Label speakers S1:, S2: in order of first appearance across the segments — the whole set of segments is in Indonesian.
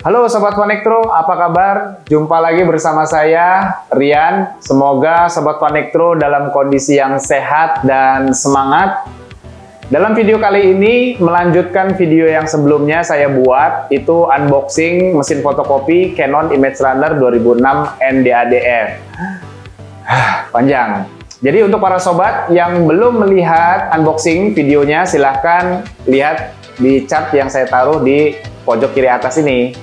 S1: Halo Sobat Konektro, apa kabar? Jumpa lagi bersama saya, Rian. Semoga Sobat Konektro dalam kondisi yang sehat dan semangat. Dalam video kali ini, melanjutkan video yang sebelumnya saya buat, itu unboxing mesin fotokopi Canon ImageRunner 2006 NDADF. Panjang. Jadi untuk para sobat yang belum melihat unboxing videonya, silahkan lihat di chart yang saya taruh di pojok kiri atas ini.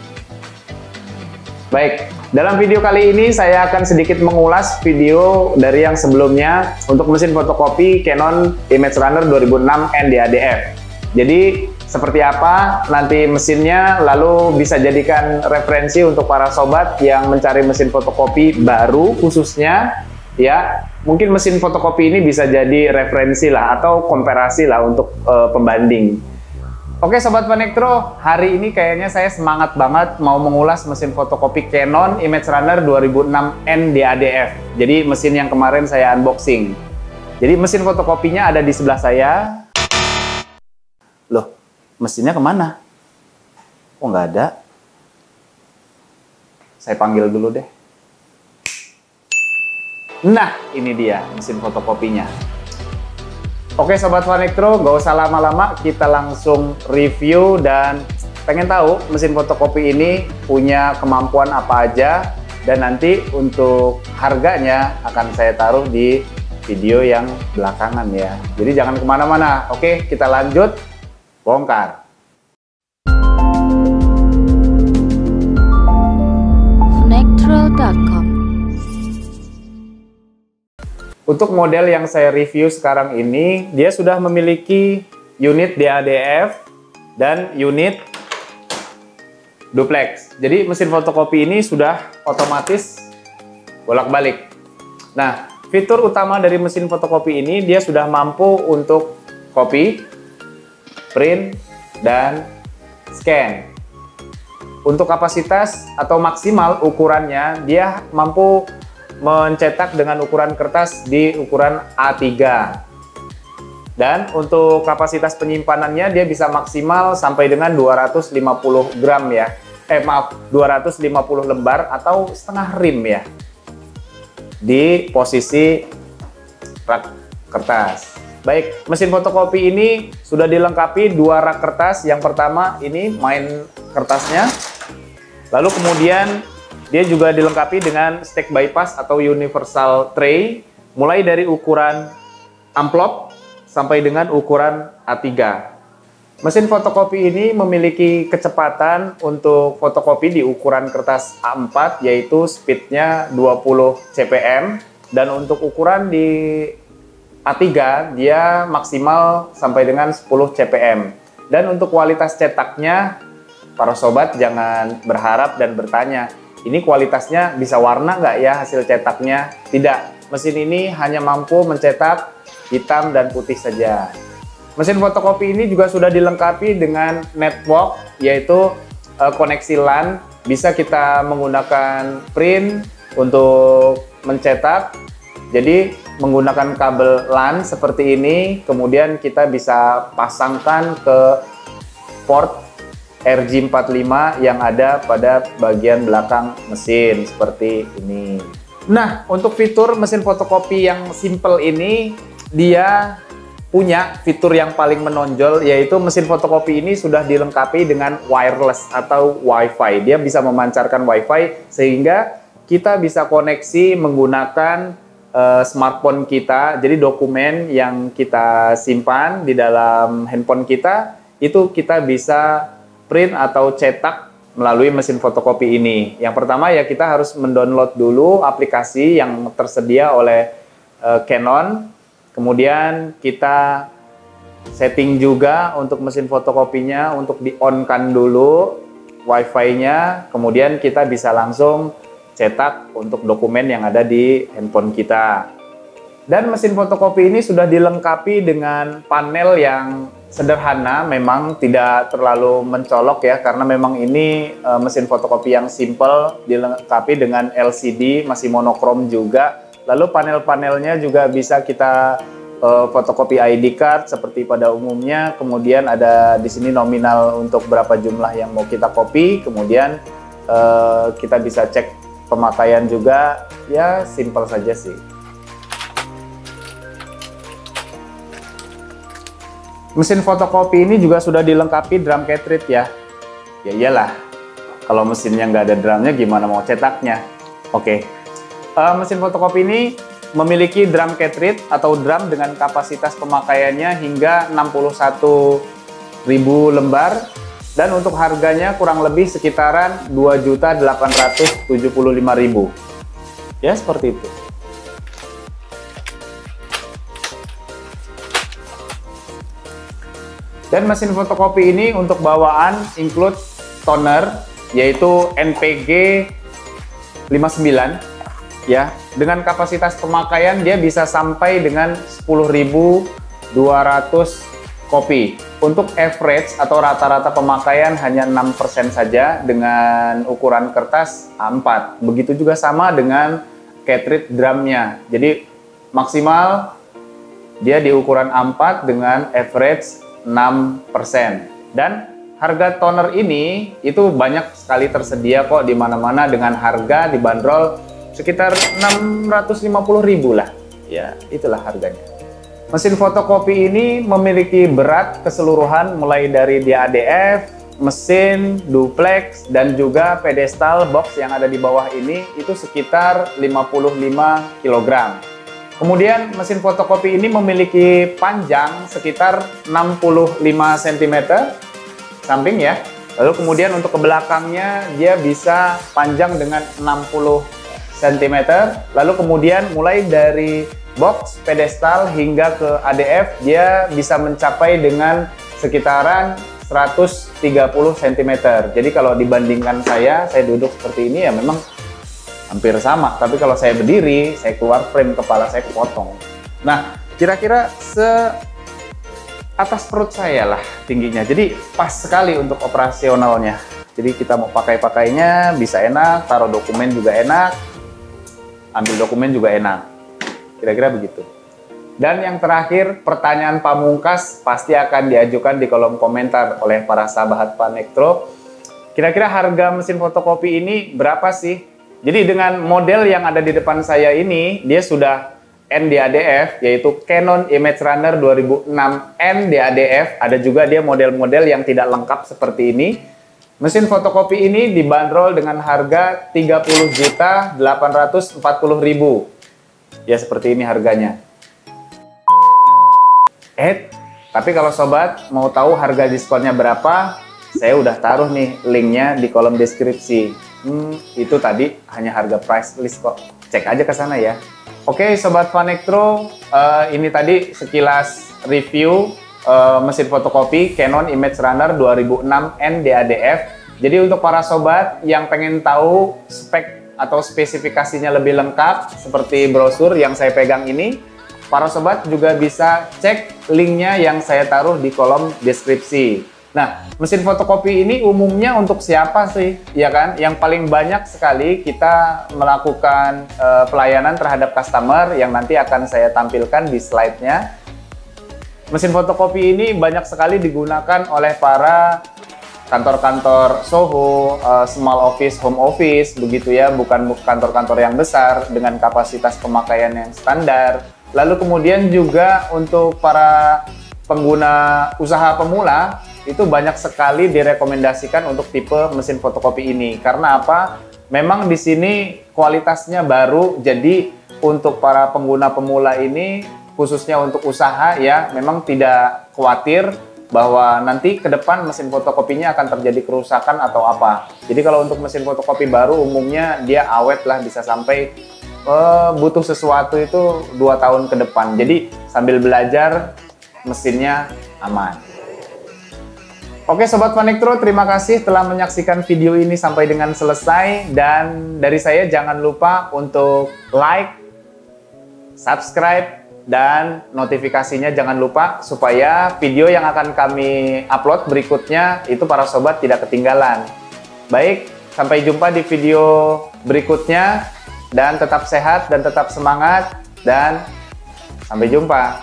S1: Baik, dalam video kali ini saya akan sedikit mengulas video dari yang sebelumnya untuk mesin fotokopi Canon ImageRunner 2006 NDADF. Jadi seperti apa nanti mesinnya, lalu bisa jadikan referensi untuk para sobat yang mencari mesin fotokopi baru khususnya. Ya, mungkin mesin fotokopi ini bisa jadi referensi lah atau komparasi lah untuk pembanding. Oke Sobat Konektro, hari ini kayaknya saya semangat banget mau mengulas mesin fotokopi Canon ImageRunner 2006 NDADF. Jadi mesin yang kemarin saya unboxing. Jadi mesin fotokopinya ada di sebelah saya. Loh, mesinnya kemana? Oh nggak ada. Saya panggil dulu deh. Nah, ini dia mesin fotokopinya. Oke Sobat Konektro, gak usah lama-lama, kita langsung review dan pengen tahu mesin fotokopi ini punya kemampuan apa aja, dan nanti untuk harganya akan saya taruh di video yang belakangan ya. Jadi jangan kemana-mana. Oke, kita lanjut bongkar.
S2: Konektro.com.
S1: Untuk model yang saya review sekarang ini, dia sudah memiliki unit DADF dan unit duplex. Jadi mesin fotokopi ini sudah otomatis bolak-balik. Nah, fitur utama dari mesin fotokopi ini, dia sudah mampu untuk copy, print, dan scan. Untuk kapasitas atau maksimal ukurannya, dia mampu mencetak dengan ukuran kertas di ukuran A3. Dan untuk kapasitas penyimpanannya dia bisa maksimal sampai dengan 250 gram ya. 250 lembar atau setengah rim ya. Di posisi rak kertas. Baik, mesin fotokopi ini sudah dilengkapi 2 rak kertas. Yang pertama ini main kertasnya. Lalu kemudian dia juga dilengkapi dengan stack bypass atau universal tray, mulai dari ukuran amplop sampai dengan ukuran A3. Mesin fotokopi ini memiliki kecepatan untuk fotokopi di ukuran kertas A4, yaitu speednya 20 cpm, dan untuk ukuran di A3 dia maksimal sampai dengan 10 cpm. Dan untuk kualitas cetaknya, para sobat jangan berharap dan bertanya, ini kualitasnya bisa warna nggak ya hasil cetaknya? Tidak, mesin ini hanya mampu mencetak hitam dan putih saja. Mesin fotokopi ini juga sudah dilengkapi dengan network, yaitu koneksi LAN. Bisa kita menggunakan print untuk mencetak, jadi menggunakan kabel LAN seperti ini, kemudian kita bisa pasangkan ke port RJ45 yang ada pada bagian belakang mesin seperti ini. Nah, untuk fitur mesin fotokopi yang simple ini, dia punya fitur yang paling menonjol, yaitu mesin fotokopi ini sudah dilengkapi dengan wireless atau WiFi. Dia bisa memancarkan WiFi sehingga kita bisa koneksi menggunakan smartphone kita. Jadi dokumen yang kita simpan di dalam handphone kita, itu kita bisa print atau cetak melalui mesin fotokopi ini. Yang pertama ya kita harus mendownload dulu aplikasi yang tersedia oleh Canon. Kemudian kita setting juga untuk mesin fotokopinya untuk di-on-kan dulu WiFi-nya. Kemudian kita bisa langsung cetak untuk dokumen yang ada di handphone kita. Dan mesin fotokopi ini sudah dilengkapi dengan panel yang sederhana, memang tidak terlalu mencolok ya, karena memang ini mesin fotokopi yang simple, dilengkapi dengan LCD, masih monokrom juga. Lalu panel-panelnya juga bisa kita fotokopi ID card seperti pada umumnya. Kemudian ada di sini nominal untuk berapa jumlah yang mau kita copy. Kemudian kita bisa cek pemakaian juga. Ya, simpel saja sih. Mesin fotokopi ini juga sudah dilengkapi drum cartridge ya. Ya iyalah, kalau mesinnya nggak ada drumnya gimana mau cetaknya. Oke, mesin fotokopi ini memiliki drum cartridge atau drum dengan kapasitas pemakaiannya hingga 61.000 lembar. Dan untuk harganya kurang lebih sekitaran 2.875.000. Ya, seperti itu. Dan mesin fotokopi ini untuk bawaan include toner, yaitu NPG 59 ya. Dengan kapasitas pemakaian dia bisa sampai dengan 10.200 kopi. Untuk average atau rata-rata pemakaian hanya 6% saja dengan ukuran kertas A4. Begitu juga sama dengan cartridge drumnya. Jadi maksimal dia di ukuran A4 dengan average 6%. Dan harga toner ini itu banyak sekali tersedia kok di mana-mana dengan harga dibanderol sekitar 650.000 lah. Ya, itulah harganya. Mesin fotokopi ini memiliki berat keseluruhan mulai dari DADF, mesin, duplex, dan juga pedestal box yang ada di bawah ini itu sekitar 55 kg. Kemudian mesin fotokopi ini memiliki panjang sekitar 65 cm samping ya. Lalu kemudian untuk ke belakangnya dia bisa panjang dengan 60 cm. Lalu kemudian mulai dari box, pedestal hingga ke ADF dia bisa mencapai dengan sekitaran 130 cm. Jadi kalau dibandingkan saya duduk seperti ini ya memang hampir sama, tapi kalau saya berdiri, saya keluar frame, kepala saya kepotong. Nah, kira-kira atas perut saya lah tingginya, jadi pas sekali untuk operasionalnya. Jadi kita mau pakainya bisa enak, taruh dokumen juga enak, ambil dokumen juga enak. Kira-kira begitu. Dan yang terakhir, pertanyaan pamungkas pasti akan diajukan di kolom komentar oleh para sahabat Vanektro. Kira-kira harga mesin fotokopi ini berapa sih? Jadi dengan model yang ada di depan saya ini, dia sudah NDADF, yaitu Canon Image Runner 2006 NDADF. Ada juga dia model-model yang tidak lengkap seperti ini. Mesin fotokopi ini dibanderol dengan harga 30.840.000. Ya, seperti ini harganya. Tapi kalau sobat mau tahu harga diskonnya berapa, saya udah taruh nih linknya di kolom deskripsi. Itu tadi hanya harga price list kok. Cek aja ke sana ya. Oke, sobat Vanektro, ini tadi sekilas review mesin fotokopi Canon Image Runner 2006 NDADF. Jadi untuk para sobat yang pengen tahu spek atau spesifikasinya lebih lengkap seperti brosur yang saya pegang ini, para sobat juga bisa cek linknya yang saya taruh di kolom deskripsi. Nah, mesin fotokopi ini umumnya untuk siapa sih? Ya kan? Yang paling banyak sekali kita melakukan pelayanan terhadap customer yang nanti akan saya tampilkan di slide-nya. Mesin fotokopi ini banyak sekali digunakan oleh para kantor-kantor Soho, small office, home office, begitu ya, bukan kantor-kantor yang besar dengan kapasitas pemakaian yang standar. Lalu kemudian juga untuk para pengguna usaha pemula, itu banyak sekali direkomendasikan untuk tipe mesin fotokopi ini. Karena apa? Memang di sini kualitasnya baru, jadi untuk para pengguna pemula ini, khususnya untuk usaha ya, memang tidak khawatir bahwa nanti ke depan mesin fotokopinya akan terjadi kerusakan atau apa. Jadi kalau untuk mesin fotokopi baru umumnya dia awet lah, bisa sampai butuh sesuatu itu 2 tahun ke depan. Jadi sambil belajar mesinnya aman. Oke Sobat Vanektro, terima kasih telah menyaksikan video ini sampai dengan selesai. Dan dari saya jangan lupa untuk like, subscribe, dan notifikasinya jangan lupa supaya video yang akan kami upload berikutnya itu para sobat tidak ketinggalan. Baik, sampai jumpa di video berikutnya dan tetap sehat dan tetap semangat dan sampai jumpa.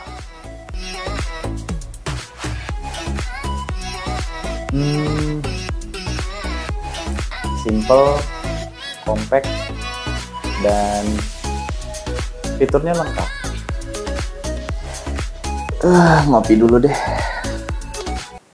S1: Simple, compact, dan fiturnya lengkap. Ngopi dulu deh.